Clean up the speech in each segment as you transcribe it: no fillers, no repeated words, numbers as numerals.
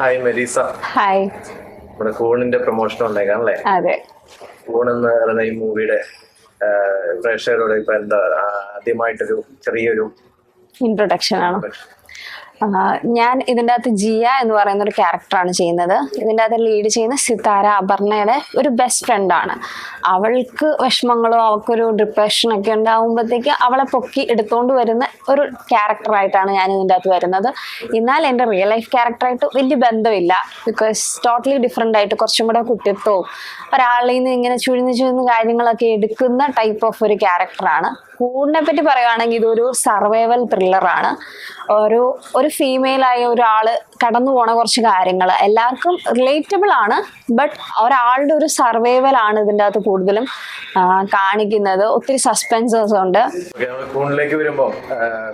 Hi മെരീസ. Hi. നമ്മുടെ കൂണിന്റെ promotion ഉണ്ടാക്കാം അല്ലേ? അതെ. കൂണെന്ന് പറയുന്ന ഈ മൂവിയുടെ പ്രേക്ഷകരോട് ഇപ്പൊ എന്താ ആദ്യമായിട്ടൊരു ചെറിയൊരു ഇൻട്രൊഡക്ഷൻ ആണ്. ഞാൻ ഇതിൻ്റെ അകത്ത് ജിയ എന്ന് പറയുന്ന ഒരു ക്യാരക്ടറാണ് ചെയ്യുന്നത്. ഇതിൻ്റെ അകത്ത് ലീഡ് ചെയ്യുന്ന സിതാര അപർണയുടെ ഒരു ബെസ്റ്റ് ഫ്രണ്ടാണ്. അവൾക്ക് വിഷമങ്ങളോ അവൾക്കൊരു ഡിപ്രഷനൊക്കെ ഉണ്ടാകുമ്പോഴത്തേക്ക് അവളെ പൊക്കി എടുത്തുകൊണ്ട് വരുന്ന ഒരു ക്യാരക്ടറായിട്ടാണ് ഞാൻ ഇതിൻ്റെ അകത്ത് വരുന്നത്. എന്നാൽ എൻ്റെ റിയൽ ലൈഫ് ക്യാരക്ടറായിട്ട് വലിയ ബന്ധമില്ല. ബിക്കോസ് ടോട്ടലി ഡിഫറെൻ്റ് ആയിട്ട് കുറച്ചും കൂടെ കുട്ടിത്വവും ഒരാളിൽ നിന്ന് ഇങ്ങനെ ചുഴിഞ്ഞ് കാര്യങ്ങളൊക്കെ എടുക്കുന്ന ടൈപ്പ് ഓഫ് ഒരു ക്യാരക്ടറാണ്. കൂടിനെ പറ്റി പറയുകയാണെങ്കിൽ ഇതൊരു സർവൈവൽ ത്രില്ലറാണ്. ഒരു ഫീമെയിലായ ഒരാള് കടന്നു പോണ കുറച്ച് കാര്യങ്ങൾ എല്ലാവർക്കും റിലേറ്റബിൾ ആണ്. ബട്ട് ഒരാളുടെ ഒരു സർവൈവൽ ആണ് ഇതിൻ്റെ അകത്ത് കൂടുതലും കാണിക്കുന്നത്. ഒത്തിരി സസ്പെൻസസ് ഉണ്ട്. കൂണിലേക്ക് വരുമ്പോ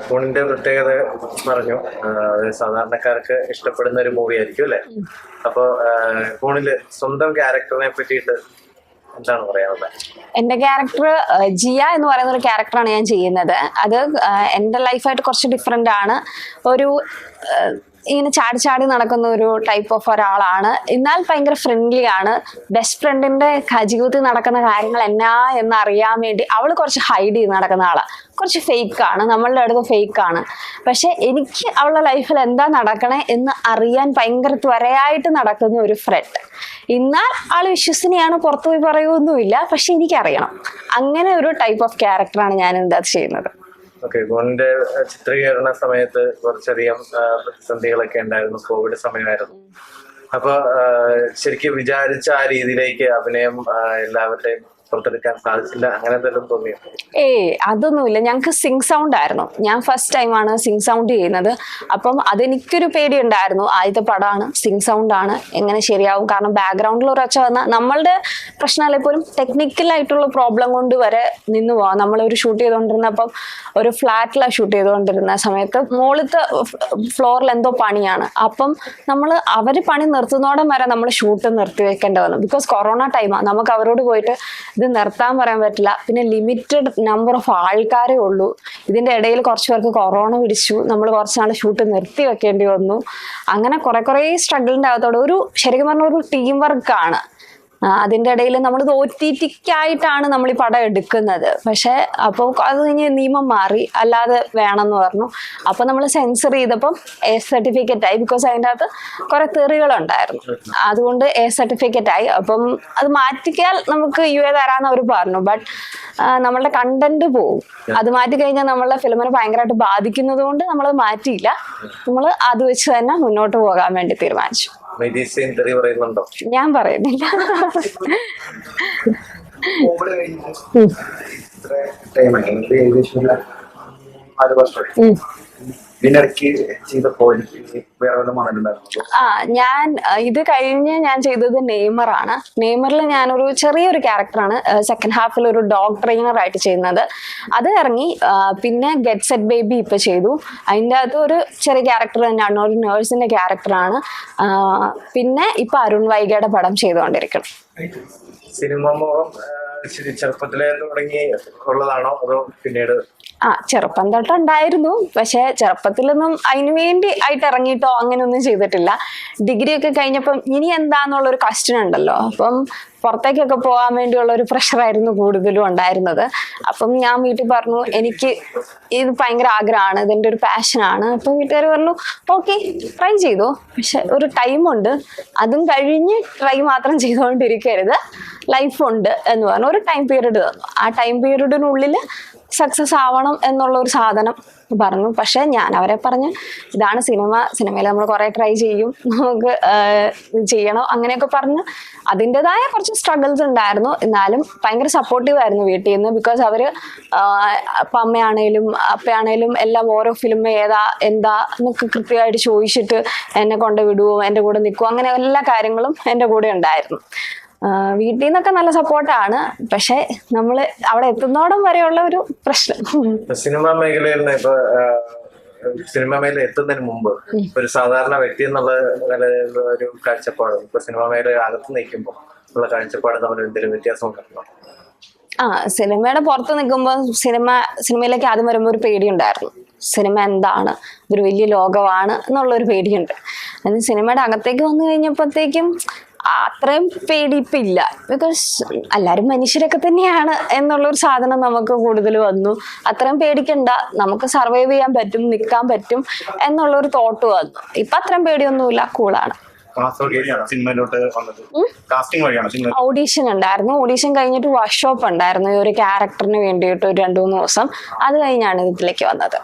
കൂണിന്റെ പ്രത്യേകത പറഞ്ഞു, സാധാരണക്കാർക്ക് ഇഷ്ടപ്പെടുന്ന ഒരു മൂവി ആയിരിക്കും അല്ലെ? അപ്പൊ കൂണില് സ്വന്തം ക്യാരക്ടറിനെ പറ്റിയിട്ട് എന്താണ് പറയാനുള്ളത്? എന്റെ ക്യാരക്ടർ ജിയ എന്ന് പറയുന്ന ഒരു ക്യാരക്ടറാണ് ഞാൻ ചെയ്യുന്നത്. അത് എൻ്റെ ലൈഫായിട്ട് കുറച്ച് ഡിഫറെൻ്റ് ആണ്. ഒരു ഇങ്ങനെ ചാടി നടക്കുന്ന ഒരു ടൈപ്പ് ഓഫ് ഒരാളാണ്. എന്നാൽ ഭയങ്കര ഫ്രണ്ട്ലി ആണ്. ബെസ്റ്റ് ഫ്രണ്ടിന്റെ ജീവിതത്തിൽ നടക്കുന്ന കാര്യങ്ങൾ എന്നാ എന്നറിയാൻ വേണ്ടി അവൾ കുറച്ച് ഹൈഡ് ചെയ്ത് നടക്കുന്ന ആളാണ്. കുറച്ച് ഫേക്കാണ്, നമ്മളുടെ അടുത്ത് ഫേക്കാണ്. പക്ഷെ എനിക്ക് അവളുടെ ലൈഫിൽ എന്താ നടക്കണേ എന്ന് അറിയാൻ ഭയങ്കര ത്വരയായിട്ട് നടക്കുന്ന ഒരു ഫ്രണ്ട്. എന്നാൽ ആൾ വിശ്വസനീയാണ്, പുറത്തു പോയി പറയുമൊന്നുമില്ല. പക്ഷെ എനിക്കറിയണം. അങ്ങനെ ഒരു ടൈപ്പ് ഓഫ് ക്യാരക്ടറാണ് ഞാൻ എന്താ ചെയ്യുന്നത്. ഗോണിന്റെ ചിത്രീകരണ സമയത്ത് കുറച്ചധികം പ്രതിസന്ധികളൊക്കെ ഉണ്ടായിരുന്നു. കോവിഡ് സമയമായിരുന്നു. അപ്പൊ ശരിക്കും വിചാരിച്ച ആ രീതിയിലേക്ക് അഭിനയം എല്ലാവരുടെയും പുറത്തെടുക്കാൻ സാധിച്ചില്ല, അങ്ങനെ എന്തെങ്കിലും തോന്നിയോ? അതൊന്നുമില്ല. ഞങ്ങൾക്ക് സിങ് സൗണ്ട് ആയിരുന്നു. ഞാൻ ഫസ്റ്റ് ടൈമാണ് സിങ് സൗണ്ട് ചെയ്യുന്നത്. അപ്പം അതെനിക്കൊരു പേടി ഉണ്ടായിരുന്നു. ആദ്യത്തെ പടമാണ്, സിങ് സൗണ്ട് ആണ്, എങ്ങനെ ശരിയാവും? കാരണം ബാക്ക്ഗ്രൗണ്ടിൽ ഒരു ഒച്ച വന്നാൽ നമ്മളുടെ പ്രശ്നമല്ല, പോലും ടെക്നിക്കലായിട്ടുള്ള പ്രോബ്ലം കൊണ്ട് വരെ നിന്ന് പോവാം. നമ്മളൊരു ഷൂട്ട് ചെയ്തുകൊണ്ടിരുന്നപ്പം ഒരു ഫ്ലാറ്റിലാണ് ഷൂട്ട് ചെയ്തുകൊണ്ടിരുന്ന സമയത്ത് മുകളിലത്തെ ഫ്ലോറിൽ എന്തോ പണിയാണ്. അപ്പം അവർ പണി നിർത്തുന്നോടം വരെ നമ്മൾ ഷൂട്ട് നിർത്തി വെക്കേണ്ടി വന്നു. ബിക്കോസ് കൊറോണ ടൈമാണ്. നമുക്ക് അവരോട് പോയിട്ട് ഇത് നിർത്താൻ പറയാൻ പറ്റില്ല. പിന്നെ ലിമിറ്റഡ് നമ്പർ ഓഫ് ആൾക്കാരേ ഉള്ളൂ. ഇതിൻ്റെ ഇടയിൽ കുറച്ച് പേർക്ക് കൊറോണ പിടിച്ചു. നമ്മൾ കുറച്ച് നാൾ ഷൂട്ട് നിർത്തി വെക്കേണ്ടി വന്നു. അങ്ങനെ കുറേ സ്ട്രഗിളിൻ്റെ അകത്തോടെ ശരിക്കും പറഞ്ഞ ഒരു ടീം വർക്കാണ്. അതിൻ്റെ ഇടയിൽ നമ്മൾ OTTക്കായിട്ടാണ് നമ്മൾ ഈ പടം എടുക്കുന്നത്. പക്ഷെ അപ്പോൾ അത് കഴിഞ്ഞ് നിയമം മാറി, അല്ലാതെ വേണമെന്ന് പറഞ്ഞു. അപ്പോൾ നമ്മൾ സെൻസർ ചെയ്തപ്പം A സർട്ടിഫിക്കറ്റ് ആയി. ബിക്കോസ് അതിൻ്റെ അകത്ത് കുറേ തെറികളുണ്ടായിരുന്നു. അതുകൊണ്ട് A സർട്ടിഫിക്കറ്റ് ആയി. അപ്പം അത് മാറ്റിക്കാൽ നമുക്ക് UA തരാമെന്ന് അവർ പറഞ്ഞു. ബട്ട് നമ്മളുടെ കണ്ടന്റ് പോവും. അത് മാറ്റി കഴിഞ്ഞാൽ നമ്മളുടെ ഫിലിമിനെ ഭയങ്കരമായിട്ട് ബാധിക്കുന്നത് കൊണ്ട് നമ്മളത് മാറ്റിയില്ല. നമ്മൾ അത് വെച്ച് തന്നെ മുന്നോട്ട് പോകാൻ വേണ്ടി തീരുമാനിച്ചു. ഞാൻ പറയുന്നില്ല. ഞാൻ ഇത് കഴിഞ്ഞ് ഞാൻ ചെയ്തത് നെയ്മറാണ്. നെയ്മറിൽ ഞാനൊരു ചെറിയൊരു ക്യാരക്ടറാണ്. സെക്കൻഡ് ഹാഫിൽ ഒരു ഡോഗ് ട്രെയിനർ ആയിട്ട് ചെയ്യുന്നത്. അത് ഇറങ്ങി. പിന്നെ ഗെറ്റ് സെറ്റ് ബേബി ഇപ്പൊ ചെയ്തു. അതിൻ്റെ അകത്ത് ഒരു ചെറിയ ക്യാരക്ടർ തന്നെയാണ്, ഒരു നേഴ്സിന്റെ ക്യാരക്ടറാണ്. പിന്നെ ഇപ്പൊ അരുൺ വൈഗയുടെ പടം ചെയ്തുകൊണ്ടിരിക്കണം. സിനിമ ചെറുപ്പത്തിലേ തുടങ്ങി ഉള്ളതാണോ അതോ പിന്നീട്? ചെറുപ്പം തൊട്ടുണ്ടായിരുന്നു. പക്ഷെ ചെറുപ്പത്തിലൊന്നും അതിനു വേണ്ടി ആയിട്ട് ഇറങ്ങിയിട്ടോ അങ്ങനെയൊന്നും ചെയ്തിട്ടില്ല. ഡിഗ്രി ഒക്കെ കഴിഞ്ഞപ്പം ഇനി എന്താന്നുള്ളൊരു ക്വസ്റ്റ്യൻ ഉണ്ടല്ലോ. അപ്പം പുറത്തേക്കൊക്കെ പോകാൻ വേണ്ടിയുള്ള ഒരു പ്രഷറായിരുന്നു കൂടുതലും ഉണ്ടായിരുന്നത്. അപ്പം ഞാൻ വീട്ടിൽ പറഞ്ഞു എനിക്ക് ഇത് ഭയങ്കര ആഗ്രഹമാണ്, ഇതിൻ്റെ ഒരു പാഷനാണ്. അപ്പം വീട്ടുകാർ പറഞ്ഞു ഓക്കെ ട്രൈ ചെയ്തോ, പക്ഷെ ഒരു ടൈമുണ്ട്, അതും കഴിഞ്ഞ് ട്രൈ മാത്രം ചെയ്തുകൊണ്ടിരിക്കരുത്, ലൈഫുണ്ട് എന്ന് പറഞ്ഞു. ഒരു ടൈം പീരീഡ് തന്നു. ആ ടൈം പീരീഡിനുള്ളിൽ സക്സസ് ആവണം എന്നുള്ള ഒരു സാധനം പറഞ്ഞു. പക്ഷെ ഞാൻ അവരെ പറഞ്ഞ് ഇതാണ് സിനിമയിൽ നമ്മൾ കുറേ ട്രൈ ചെയ്യും, നമുക്ക് ചെയ്യണം അങ്ങനെയൊക്കെ പറഞ്ഞ് അതിൻ്റെതായ കുറച്ച് സ്ട്രഗിൾസ് ഉണ്ടായിരുന്നു. എന്നാലും ഭയങ്കര സപ്പോർട്ടീവ് ആയിരുന്നു വീട്ടിൽ നിന്ന്. ബിക്കോസ് അവർ ഇപ്പം അമ്മയാണേലും അപ്പയാണേലും എല്ലാം ഓരോ ഫിലിം എന്താ എന്നൊക്കെ കൃത്യമായിട്ട് ചോദിച്ചിട്ട് എന്നെ കൊണ്ട് വിടുവോ, എൻ്റെ കൂടെ നിൽക്കുമോ, അങ്ങനെ എല്ലാ കാര്യങ്ങളും എൻ്റെ കൂടെ ഉണ്ടായിരുന്നു. വീട്ടിൽ നിന്നൊക്കെ നല്ല സപ്പോർട്ടാണ്. പക്ഷെ നമ്മൾ അവിടെ എത്തുന്നോടം വരെയുള്ള ഒരു പ്രശ്നം. സിനിമാ മേഖലയിൽ എത്തുന്നതിന് മുമ്പ് ഒരു സാധാരണ വ്യക്തി എന്നുള്ള നിലയിലുള്ള ഒരു കാഴ്ചപ്പാട് ഇപ്പൊ സിനിമാ മേഖല അകത്ത് നിൽക്കുമ്പോൾ ഉള്ള കാഴ്ചപ്പാട് തമ്മിൽ എന്തെങ്കിലും വ്യത്യാസം ഉണ്ടോ? സിനിമയുടെ പുറത്ത് നിൽക്കുമ്പോൾ സിനിമയിലേക്ക് ആദ്യം വരുമ്പോൾ ഒരു പേടി ഉണ്ടായിരുന്നു. സിനിമ എന്താണ്, ഇതൊരു വലിയ ലോകമാണ് എന്നുള്ളൊരു പേടിയുണ്ട്. അതിന് സിനിമയുടെ അകത്തേക്ക് വന്നു കഴിഞ്ഞപ്പോഴത്തേക്കും അത്രയും പേടി ഇപ്പം ഇല്ല. ബിക്കോസ് എല്ലാവരും മനുഷ്യരൊക്കെ തന്നെയാണ് എന്നുള്ളൊരു സാധനം നമുക്ക് കൂടുതൽ വന്നു. അത്രയും പേടിക്കണ്ട, നമുക്ക് സർവൈവ് ചെയ്യാൻ പറ്റും, നിൽക്കാൻ പറ്റും എന്നുള്ളൊരു തോട്ട് വന്നു. ഇപ്പം അത്രയും പേടിയൊന്നുമില്ല, കൂളാണ്. ഓഡീഷൻ ഉണ്ടായിരുന്നു. ഓഡീഷൻ കഴിഞ്ഞിട്ട് വർക്ക്ഷോപ്പ് ഉണ്ടായിരുന്നു ഈ ഒരു ക്യാരക്ടറിന് വേണ്ടിയിട്ട് ഒരു 2-3 ദിവസം. അത് കഴിഞ്ഞാണ് ഇതിലേക്ക് വന്നത്.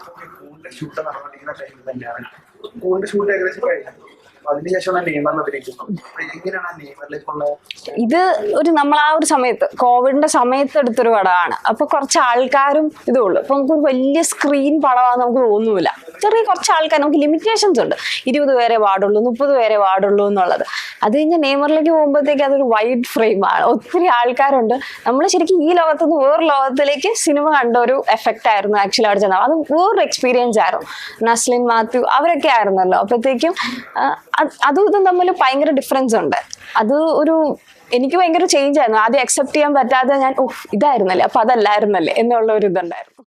ഇത് നമ്മൾ ആ ഒരു സമയത്ത് കോവിഡിന്റെ സമയത്ത് എടുത്തൊരു പടമാണ്. അപ്പൊ കുറച്ച് ആൾക്കാരും ഇതുള്ളൂ. അപ്പൊ നമുക്ക് വലിയ സ്ക്രീൻ പടമാണെന്ന് നമുക്ക് തോന്നൂല. ചെറിയ കുറച്ച് ആൾക്കാർ, നമുക്ക് ലിമിറ്റേഷൻസ് ഉണ്ട്. 20 പേരെ പാടുള്ളൂ, 30 പേരെ പാടുള്ളൂ എന്നുള്ളത്. അത് കഴിഞ്ഞ് നെയ്മറിലേക്ക് പോകുമ്പോഴത്തേക്ക് അതൊരു വൈഡ് ഫ്രെയിമാണ്, ഒത്തിരി ആൾക്കാരുണ്ട്. നമ്മൾ ശരിക്കും ഈ ലോകത്തുനിന്ന് വേറൊരു ലോകത്തിലേക്ക് സിനിമ കണ്ട ഒരു എഫക്റ്റ് ആയിരുന്നു ആക്ച്വലി അവിടെ ചെന്നാൽ. അത് വേറൊരു എക്സ്പീരിയൻസ് ആയിരുന്നു. നസ്ലിൻ, മാത്യു അവരൊക്കെ ആയിരുന്നല്ലോ. അപ്പോഴത്തേക്കും അതും ഇതും തമ്മിൽ ഭയങ്കര ഡിഫറൻസ് ഉണ്ട്. അത് എനിക്ക് ഭയങ്കര ചേഞ്ച് ആയിരുന്നു. ആദ്യം അക്സെപ്റ്റ് ചെയ്യാൻ പറ്റാതെ ഞാൻ ഇതായിരുന്നല്ലേ, അപ്പൊ അതല്ലായിരുന്നല്ലേ എന്നുള്ള ഒരു ഇതുണ്ടായിരുന്നു.